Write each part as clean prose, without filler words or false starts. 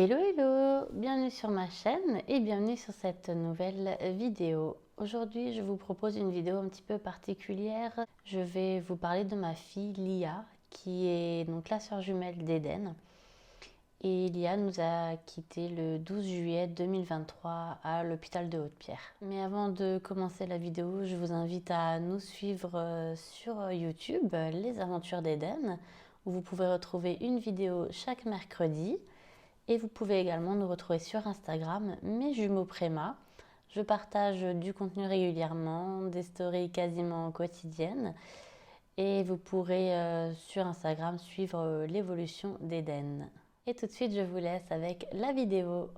Hello hello, bienvenue sur ma chaîne et bienvenue sur cette nouvelle vidéo. Aujourd'hui je vous propose une vidéo un petit peu particulière. Je vais vous parler de ma fille Lia qui est donc la sœur jumelle d'Eden. Et Lia nous a quittés le 12 juillet 2023 à l'hôpital de Haute-Pierre. Mais avant de commencer la vidéo, je vous invite à nous suivre sur YouTube, Les Aventures d'Eden, où vous pouvez retrouver une vidéo chaque mercredi. Et vous pouvez également nous retrouver sur Instagram, mes jumeaux Préma. Je partage du contenu régulièrement, des stories quasiment quotidiennes. Et vous pourrez sur Instagram suivre l'évolution d'Eden. Et tout de suite, je vous laisse avec la vidéo.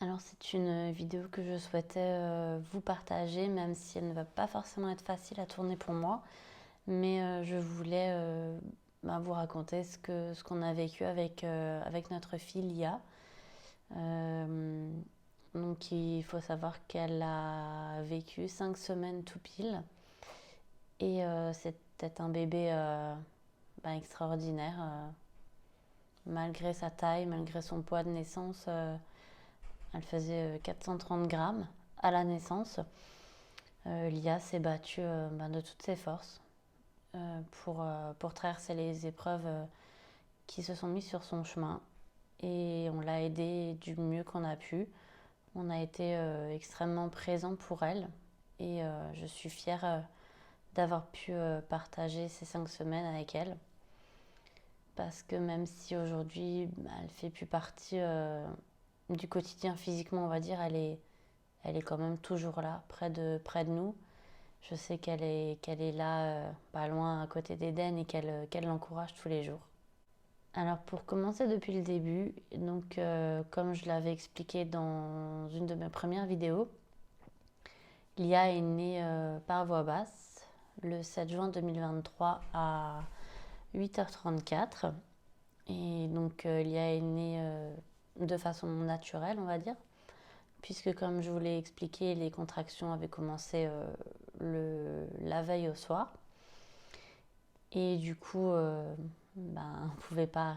Alors c'est une vidéo que je souhaitais vous partager, même si elle ne va pas forcément être facile à tourner pour moi. Mais je voulais vous raconter ce qu'on a vécu avec notre fille Lia. Donc il faut savoir qu'elle a vécu 5 semaines tout pile. Et c'était un bébé extraordinaire. Malgré sa taille, malgré son poids de naissance, elle faisait 430 grammes à la naissance. Lia s'est battue de toutes ses forces pour traverser les épreuves qui se sont mises sur son chemin. Et on l'a aidée du mieux qu'on a pu. On a été extrêmement présent pour elle. Et je suis fière d'avoir pu partager ces 5 semaines avec elle. Parce que même si aujourd'hui elle ne fait plus partie du quotidien physiquement, on va dire, elle est quand même toujours là, près de nous. Je sais qu'elle est là, pas loin, à côté d'Eden, et qu'elle l'encourage tous les jours. Alors pour commencer depuis le début, donc comme je l'avais expliqué dans une de mes premières vidéos, Lia est née par voie basse le 7 juin 2023 à 8h34. Et donc Lia est née de façon naturelle, on va dire, puisque comme je vous l'ai expliqué, les contractions avaient commencé la veille au soir. Et du coup, on ne pouvait pas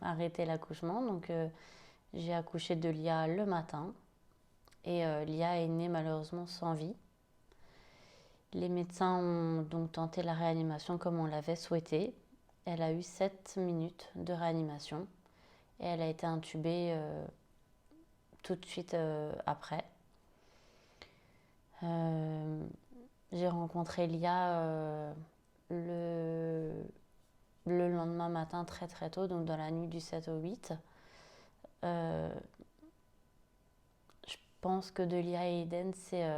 arrêter l'accouchement. Donc j'ai accouché de Lia le matin. Et Lia est née malheureusement sans vie. Les médecins ont donc tenté la réanimation comme on l'avait souhaité. Elle a eu 7 minutes de réanimation. Et elle a été intubée tout de suite après. J'ai rencontré Lia le lendemain matin très très tôt, donc dans la nuit du 7 au 8. Je pense que de Lia et Eden, c'est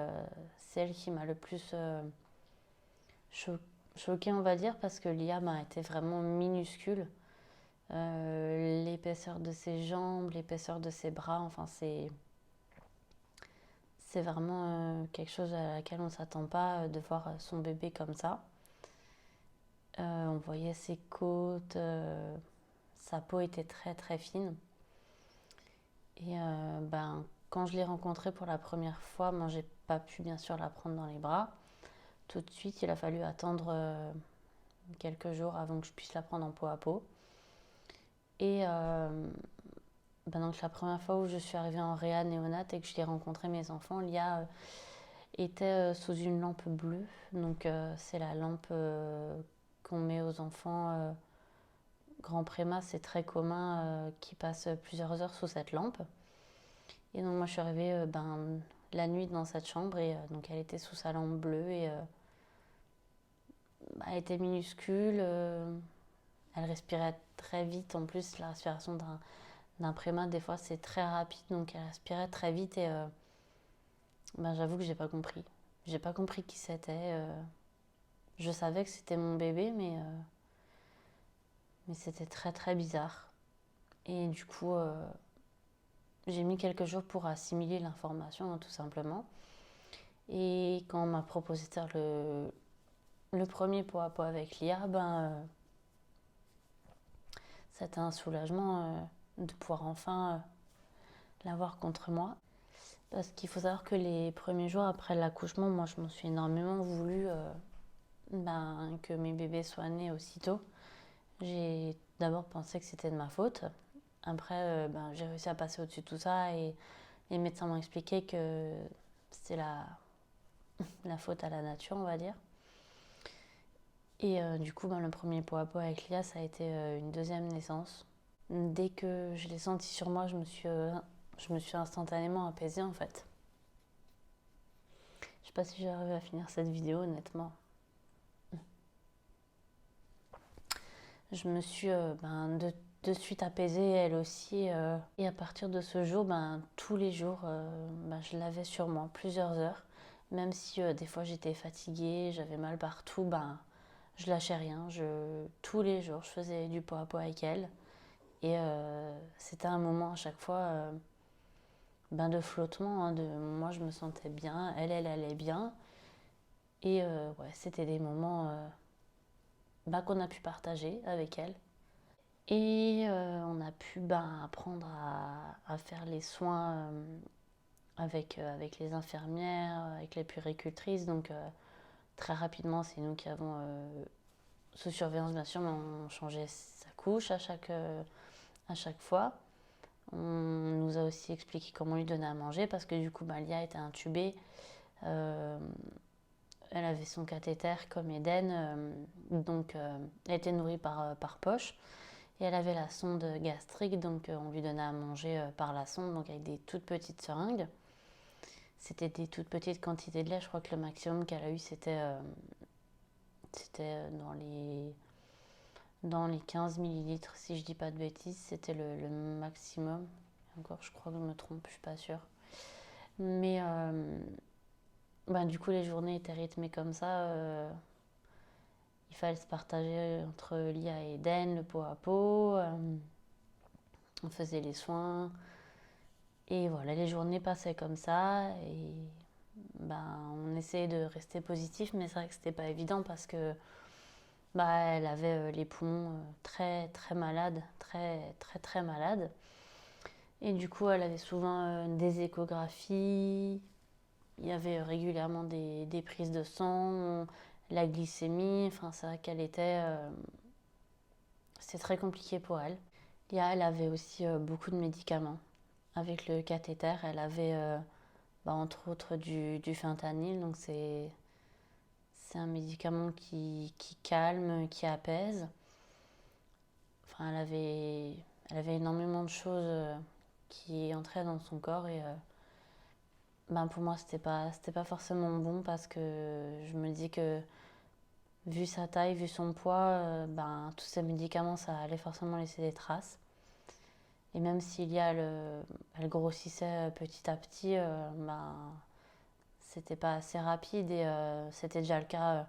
celle qui m'a le plus choquée, on va dire, parce que Lia était vraiment minuscule. L'épaisseur de ses jambes, l'épaisseur de ses bras, enfin c'est vraiment quelque chose à laquelle on ne s'attend pas, de voir son bébé comme ça. On voyait ses côtes, sa peau était très très fine. Et quand je l'ai rencontrée pour la première fois, moi j'ai pas pu bien sûr la prendre dans les bras. Tout de suite, il a fallu attendre quelques jours avant que je puisse la prendre en peau à peau. Et donc la première fois où je suis arrivée en réa néonate et que je l'ai rencontré mes enfants, Lia était sous une lampe bleue. Donc c'est la lampe qu'on met aux enfants grand préma, c'est très commun qu'ils passent plusieurs heures sous cette lampe. Et donc moi je suis arrivée la nuit dans cette chambre et donc elle était sous sa lampe bleue et elle était minuscule, elle respirait très vite. En plus la respiration d'un préma des fois c'est très rapide, donc elle respirait très vite et j'avoue que j'ai pas compris. J'ai pas compris qui c'était. Je savais que c'était mon bébé, mais c'était très très bizarre. Et du coup, j'ai mis quelques jours pour assimiler l'information, hein, tout simplement. Et quand on m'a proposé de faire le premier pot à pot avec Lia, c'était un soulagement de pouvoir enfin l'avoir contre moi. Parce qu'il faut savoir que les premiers jours après l'accouchement, moi je m'en suis énormément voulu que mes bébés soient nés aussitôt. J'ai d'abord pensé que c'était de ma faute. Après, j'ai réussi à passer au-dessus de tout ça et les médecins m'ont expliqué que c'était la faute à la nature, on va dire. Et du coup, le premier pot à pot avec Lia, ça a été une deuxième naissance. Dès que je l'ai senti sur moi, je me suis instantanément apaisée en fait. Je sais pas si j'arrive à finir cette vidéo honnêtement. Je me suis de suite apaisée, elle aussi. Et à partir de ce jour, tous les jours, je l'avais sur moi plusieurs heures. Même si des fois j'étais fatiguée, j'avais mal partout, je lâchais rien. Tous les jours, je faisais du pot à pot avec elle. Et c'était un moment à chaque fois de flottement. Moi, je me sentais bien, elle allait bien. Et ouais, c'était des moments qu'on a pu partager avec elle. Et on a pu apprendre à faire les soins avec les infirmières, avec les puéricultrices. Donc très rapidement, c'est nous qui avons, sous surveillance bien sûr, mais on changeait sa couche à chaque fois. On nous a aussi expliqué comment lui donner à manger parce que du coup, Lia était intubée. Elle avait son cathéter comme Eden, donc elle était nourrie par poche. Et elle avait la sonde gastrique, donc on lui donnait à manger par la sonde, donc avec des toutes petites seringues. C'était des toutes petites quantités de lait. Je crois que le maximum qu'elle a eu, c'était dans les 15 millilitres, si je dis pas de bêtises. C'était le maximum. Encore, je crois que je me trompe, je suis pas sûre. Mais du coup, les journées étaient rythmées comme ça. Il fallait se partager entre Lia et Eden, le pot à pot. On faisait les soins. Et voilà, les journées passaient comme ça. Et on essayait de rester positif, mais c'est vrai que c'était pas évident parce que elle avait les poumons très très malades, très très très malades. Et du coup, elle avait souvent des échographies. Il y avait régulièrement des prises de sang, la glycémie. Enfin, c'est vrai qu'elle était. C'était très compliqué pour elle. Elle avait aussi beaucoup de médicaments. Avec le cathéter, elle avait entre autres du fentanyl. Donc c'est un médicament qui calme, qui apaise. Enfin, elle avait énormément de choses qui entraient dans son corps et pour moi c'était pas forcément bon parce que je me dis que vu sa taille, vu son poids, tous ces médicaments ça allait forcément laisser des traces. Et même s'il y a elle grossissait petit à petit, c'était pas assez rapide et c'était déjà le cas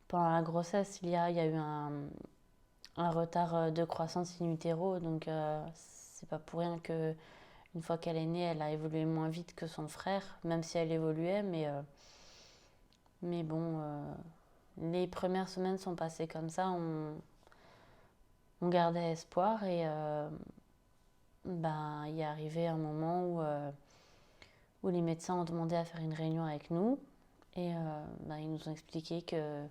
pendant la grossesse. Il y a eu un retard de croissance in utero, donc c'est pas pour rien que une fois qu'elle est née, elle a évolué moins vite que son frère, même si elle évoluait, mais bon, les premières semaines sont passées comme ça, on gardait espoir et il est arrivé un moment où les médecins ont demandé à faire une réunion avec nous et ils nous ont expliqué que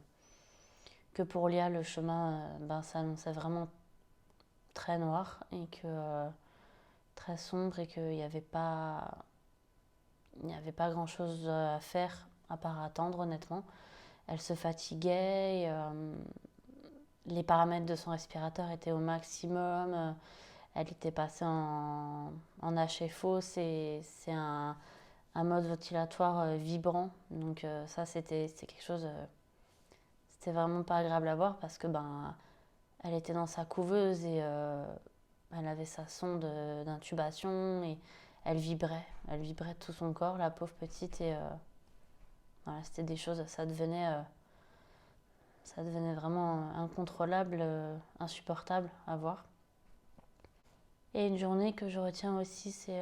pour Lia, le chemin s'annonçait vraiment très noir et que très sombre et qu'il n'y avait pas grand chose à faire à part attendre honnêtement. Elle se fatiguait et, les paramètres de son respirateur étaient au maximum. Elle était passée en HFO, c'est un mode ventilatoire vibrant. Donc ça c'était quelque chose, c'était vraiment pas agréable à voir parce que elle était dans sa couveuse et elle avait sa sonde d'intubation et elle vibrait de tout son corps, la pauvre petite. Et voilà, c'était des choses, ça devenait vraiment incontrôlable, insupportable à voir. Et une journée que je retiens aussi, c'est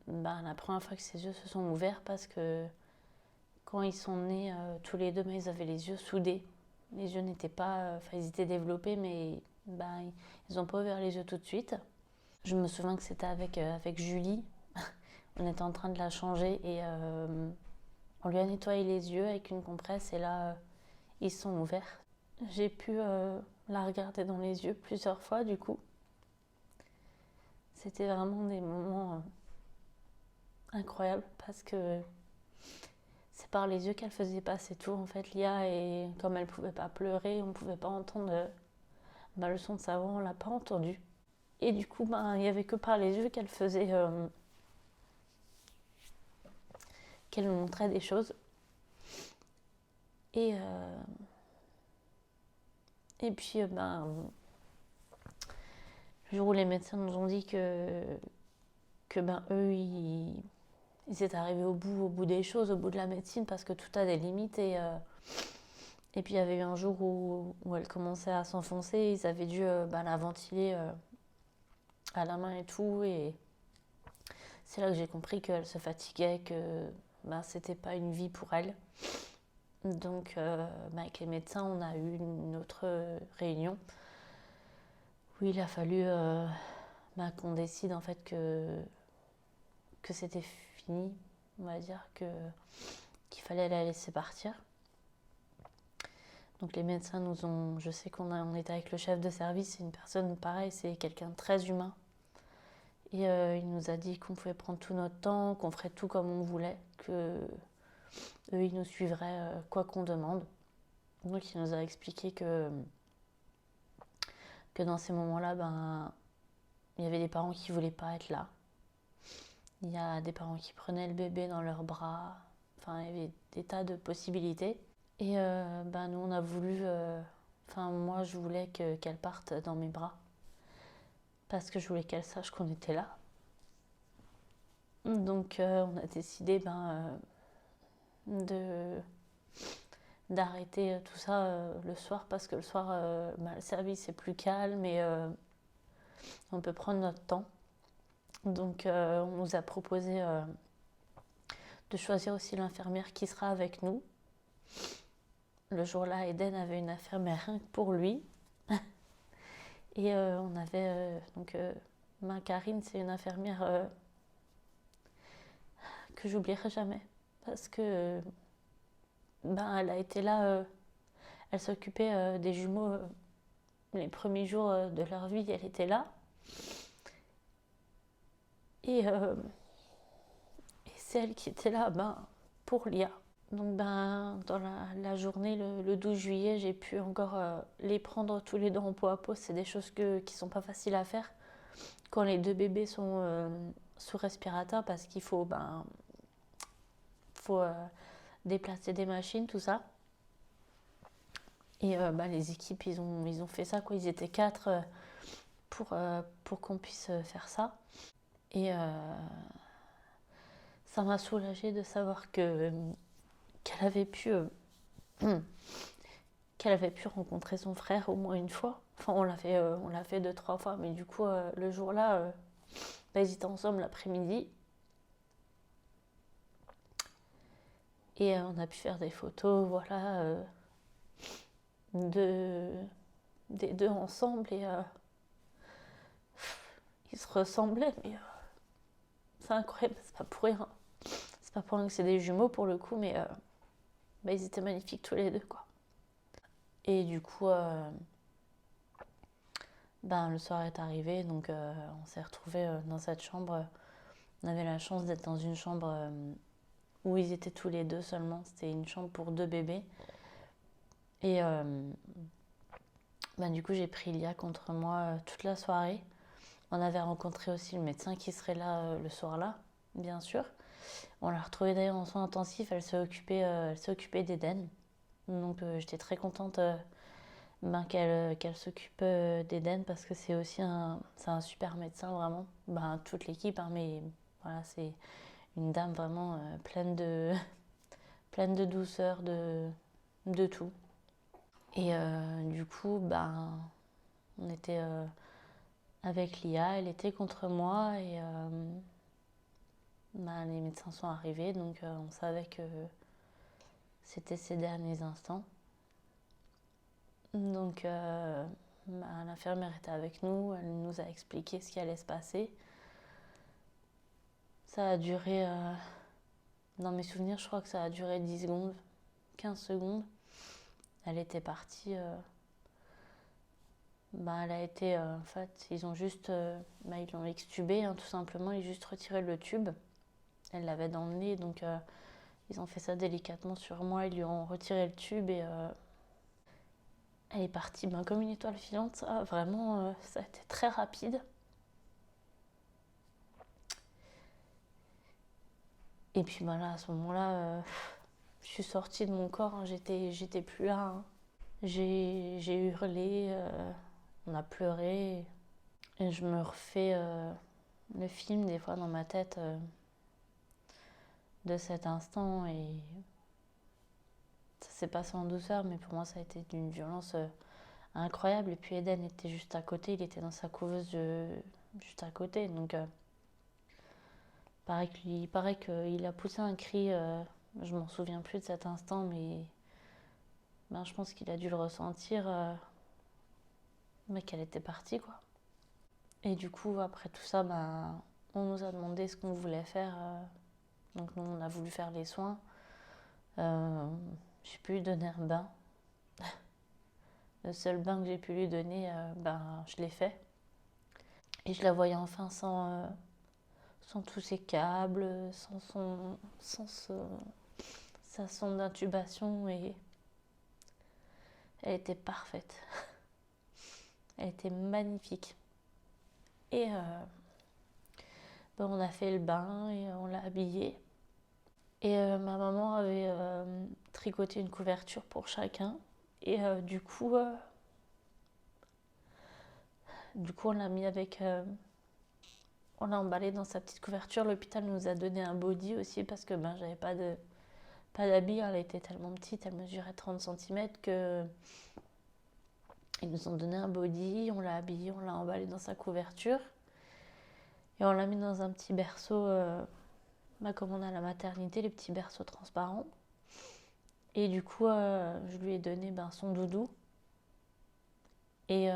la première fois que ses yeux se sont ouverts parce que quand ils sont nés tous les deux, ils avaient les yeux soudés. Les yeux n'étaient pas, ils étaient développés, mais ils n'ont pas ouvert les yeux tout de suite. Je me souviens que c'était avec Julie. On était en train de la changer et on lui a nettoyé les yeux avec une compresse et là, ils sont ouverts. J'ai pu la regarder dans les yeux plusieurs fois du coup. c'était vraiment des moments incroyables parce que c'est par les yeux qu'elle faisait passer tout en fait, Lia, et comme elle pouvait pas pleurer, on pouvait pas entendre le son de sa voix, on l'a pas entendu. Et du coup, il y avait que par les yeux qu'elle faisait, qu'elle nous montrait des choses. Et puis, le jour où les médecins nous ont dit que eux, ils étaient arrivés au bout des choses, au bout de la médecine, parce que tout a des limites. Et puis, il y avait eu un jour où elle commençait à s'enfoncer. Ils avaient dû la ventiler à la main et tout. Et c'est là que j'ai compris qu'elle se fatiguait, que c'était pas une vie pour elle. Donc, avec les médecins, on a eu une autre réunion où il a fallu qu'on décide en fait que c'était fini, on va dire, qu'il fallait la laisser partir. Donc les médecins nous ont, je sais on était avec le chef de service, c'est une personne pareille, c'est quelqu'un de très humain. Et il nous a dit qu'on pouvait prendre tout notre temps, qu'on ferait tout comme on voulait, que eux ils nous suivraient quoi qu'on demande. Donc il nous a expliqué que dans ces moments-là, il y avait des parents qui voulaient pas être là. Il y a des parents qui prenaient le bébé dans leurs bras. Enfin, il y avait des tas de possibilités. Et nous, on a voulu... moi, je voulais qu'elle parte dans mes bras. Parce que je voulais qu'elle sache qu'on était là. Donc, on a décidé d'arrêter tout ça le soir. Parce que le soir, le service est plus calme et on peut prendre notre temps. Donc, on nous a proposé de choisir aussi l'infirmière qui sera avec nous. Le jour-là, Eden avait une infirmière rien que pour lui. Et on avait Karine, c'est une infirmière que j'oublierai jamais. Parce que elle a été là, elle s'occupait des jumeaux les premiers jours de leur vie, elle était là. Et c'est elle qui était là pour Lia. Donc dans la journée, le 12 juillet, j'ai pu encore les prendre tous les deux en peau à peau. C'est des choses qui sont pas faciles à faire quand les deux bébés sont sous respirateur parce qu'il faut déplacer des machines, tout ça. Et les équipes, ils ont fait ça, quoi. Ils étaient 4 pour qu'on puisse faire ça. Et ça m'a soulagée de savoir qu'elle avait pu rencontrer son frère au moins une fois. Enfin, on l'a fait 2-3 fois, mais du coup, le jour-là, ils étaient ensemble l'après-midi. Et on a pu faire des photos, voilà, des deux ensemble. Et ils se ressemblaient, mais c'est incroyable, c'est pas pour rien. C'est pas pour rien que c'est des jumeaux pour le coup, mais ils étaient magnifiques tous les deux, quoi. Et du coup, le soir est arrivé, donc on s'est retrouvés dans cette chambre. On avait la chance d'être dans une chambre où ils étaient tous les deux seulement. C'était une chambre pour 2 bébés. Et du coup, j'ai pris Lia contre moi toute la soirée. On avait rencontré aussi le médecin qui serait là le soir-là, bien sûr. On l'a retrouvée d'ailleurs en soins intensifs. Elle s'est occupée d'Eden. Donc j'étais très contente qu'elle s'occupe d'Eden parce que c'est aussi un super médecin vraiment. Toute l'équipe, mais voilà, c'est une dame vraiment pleine de douceur, de tout. Et du coup, on était avec Lia, elle était contre moi et les médecins sont arrivés, donc on savait que c'était ses derniers instants. Donc l'infirmière était avec nous, elle nous a expliqué ce qui allait se passer. Ça a duré, dans mes souvenirs, je crois que ça a duré 10 secondes, 15 secondes. Elle était partie elle a été, en fait, ils ont juste, ils l'ont extubée, hein, tout simplement, ils ont juste retiré le tube. Elle l'avait dans le nez, donc ils ont fait ça délicatement sur moi, ils lui ont retiré le tube et elle est partie comme une étoile filante. Ça, vraiment, ça a été très rapide. Et puis là, à ce moment-là, je suis sortie de mon corps, hein, j'étais plus là. Hein. J'ai hurlé, on a pleuré. Et je me refais le film des fois dans ma tête de cet instant. Et ça s'est passé en douceur, mais pour moi, ça a été d'une violence incroyable. Et puis Eden était juste à côté, il était dans sa couveuse juste à côté. Donc, il paraît qu'il a poussé un cri. Je m'en souviens plus de cet instant, mais je pense qu'il a dû le ressentir, mais qu'elle était partie, quoi. Et du coup, après tout ça, on nous a demandé ce qu'on voulait faire. Donc nous, on a voulu faire les soins. J'ai pu lui donner un bain. Le seul bain que j'ai pu lui donner, je l'ai fait. Et je la voyais enfin sans tous ses câbles, sa sonde d'intubation. Et elle était parfaite. Elle était magnifique. Et on a fait le bain et on l'a habillée. Et ma maman avait tricoté une couverture pour chacun. Et du coup, on l'a mis on l'a emballé dans sa petite couverture. L'hôpital nous a donné un body aussi parce que j'avais pas d'habit. Elle était tellement petite, elle mesurait 30 cm que ils nous ont donné un body. On l'a habillé, on l'a emballé dans sa couverture. Et on l'a mis dans un petit berceau, comme on a à la maternité, les petits berceaux transparents. Et du coup, je lui ai donné son doudou. Et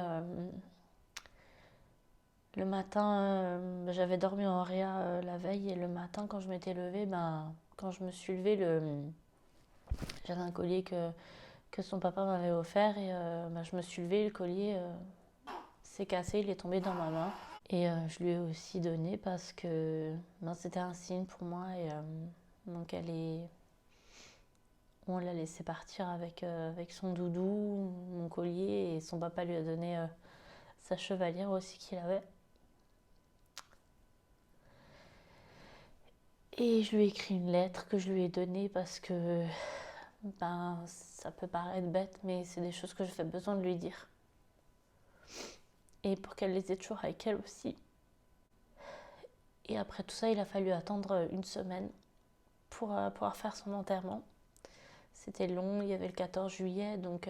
le matin, j'avais dormi en réa la veille. Et le matin, quand je m'étais levée, quand je me suis levée, j'avais un collier que son papa m'avait offert. Et je me suis levée, le collier s'est cassé, il est tombé dans ma main. Et je lui ai aussi donné parce que c'était un signe pour moi. Et donc on l'a laissé partir avec son doudou, mon collier, et son papa lui a donné sa chevalière aussi qu'il avait. Et je lui ai écrit une lettre que je lui ai donnée parce que ça peut paraître bête, mais c'est des choses que j'avais besoin de lui dire. Et pour qu'elle les ait toujours avec elle aussi. Et après tout ça, il a fallu attendre une semaine pour pouvoir faire son enterrement. C'était long, il y avait le 14 juillet, donc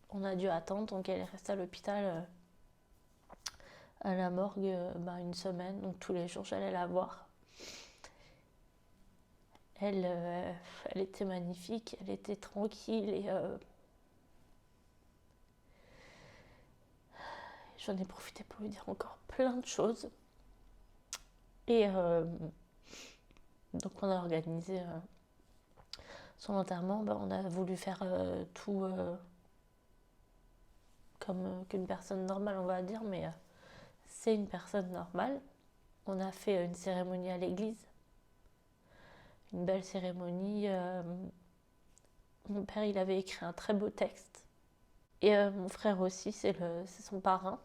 on a dû attendre. Donc elle est restée à l'hôpital à la morgue une semaine. Donc tous les jours, j'allais la voir. Elle était magnifique, elle était tranquille et j'en ai profité pour lui dire encore plein de choses. Et donc on a organisé son enterrement. On a voulu faire tout comme qu'une personne normale, on va dire, mais c'est une personne normale. On a fait une cérémonie à l'église, une belle cérémonie. Mon père, il avait écrit un très beau texte. Et mon frère aussi, c'est son parrain.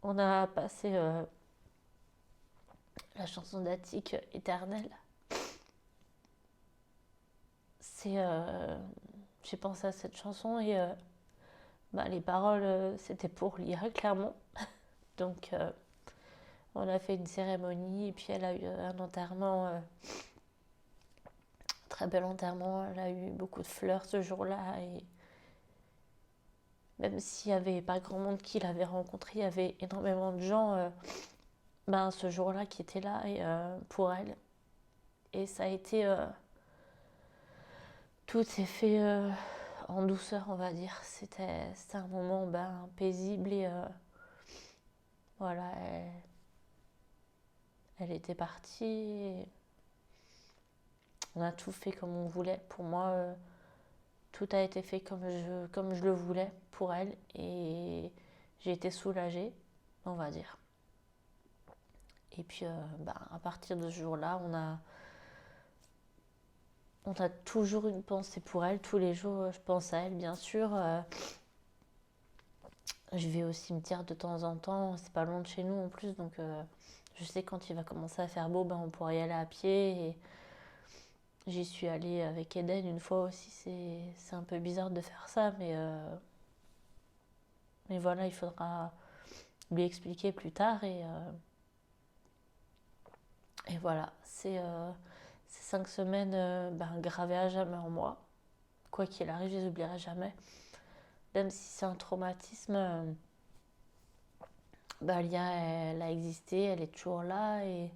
On a passé la chanson d'Attic, Éternelle. J'ai pensé à cette chanson et les paroles, c'était pour Lia, clairement. Donc, on a fait une cérémonie et puis elle a eu un enterrement, très bel enterrement. Elle a eu beaucoup de fleurs ce jour-là et même s'il n'y avait pas grand monde qui l'avait rencontrée, il y avait énormément de gens ce jour-là qui étaient là et, pour elle. Et ça a été... tout s'est fait en douceur, on va dire. C'était un moment paisible et voilà, elle était partie. Et on a tout fait comme on voulait. Pour moi, tout a été fait comme je le voulais pour elle et j'ai été soulagée, on va dire. Et puis à partir de ce jour-là, on a toujours une pensée pour elle. Tous les jours, je pense à elle, bien sûr. Je vais au cimetière de temps en temps. C'est pas loin de chez nous en plus, donc je sais quand il va commencer à faire beau, on pourra y aller à pied. Et j'y suis allée avec Eden une fois aussi. C'est un peu bizarre de faire ça, mais voilà, il faudra lui expliquer plus tard. Et voilà, ces 5 semaines gravées à jamais en moi. Quoi qu'il arrive, je les oublierai jamais. Même si c'est un traumatisme, Lia, elle a existé, elle est toujours là. Et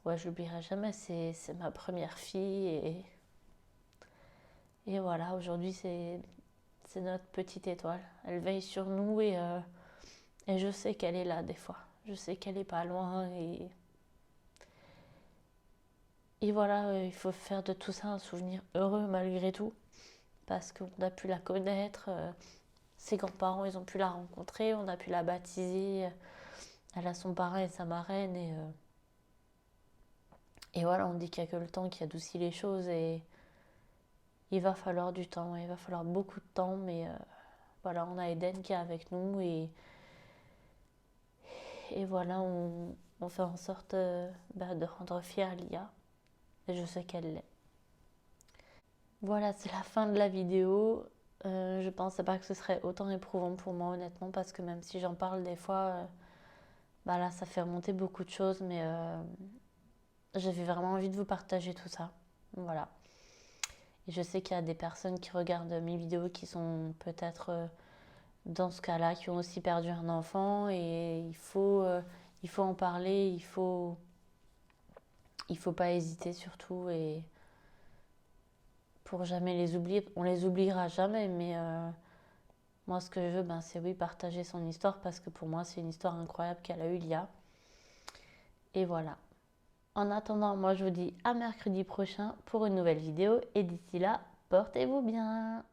ouais, je l'oublierai jamais. C'est ma première fille. Et voilà, aujourd'hui, c'est notre petite étoile. Elle veille sur nous et je sais qu'elle est là des fois. Je sais qu'elle est pas loin. Et voilà, il faut faire de tout ça un souvenir heureux malgré tout. Parce qu'on a pu la connaître. Ses grands-parents, ils ont pu la rencontrer. On a pu la baptiser. Elle a son parrain et sa marraine. Et voilà, on dit qu'il n'y a que le temps qui adoucit les choses. Et il va falloir du temps. Il va falloir beaucoup de temps. Mais voilà, on a Eden qui est avec nous. Et voilà, on fait en sorte de rendre fière Lia. Et je sais qu'elle l'est. Voilà, c'est la fin de la vidéo. Je pensais pas que ce serait autant éprouvant pour moi, honnêtement, parce que même si j'en parle des fois, là, ça fait remonter beaucoup de choses, mais j'avais vraiment envie de vous partager tout ça. Voilà. Et je sais qu'il y a des personnes qui regardent mes vidéos qui sont peut-être dans ce cas-là, qui ont aussi perdu un enfant, et il faut en parler, il faut pas hésiter surtout, et pour jamais les oublier. On les oubliera jamais, mais moi, ce que je veux, c'est oui, partager son histoire parce que pour moi, c'est une histoire incroyable qu'elle a eue, Lia. Et voilà. En attendant, moi, je vous dis à mercredi prochain pour une nouvelle vidéo. Et d'ici là, portez-vous bien.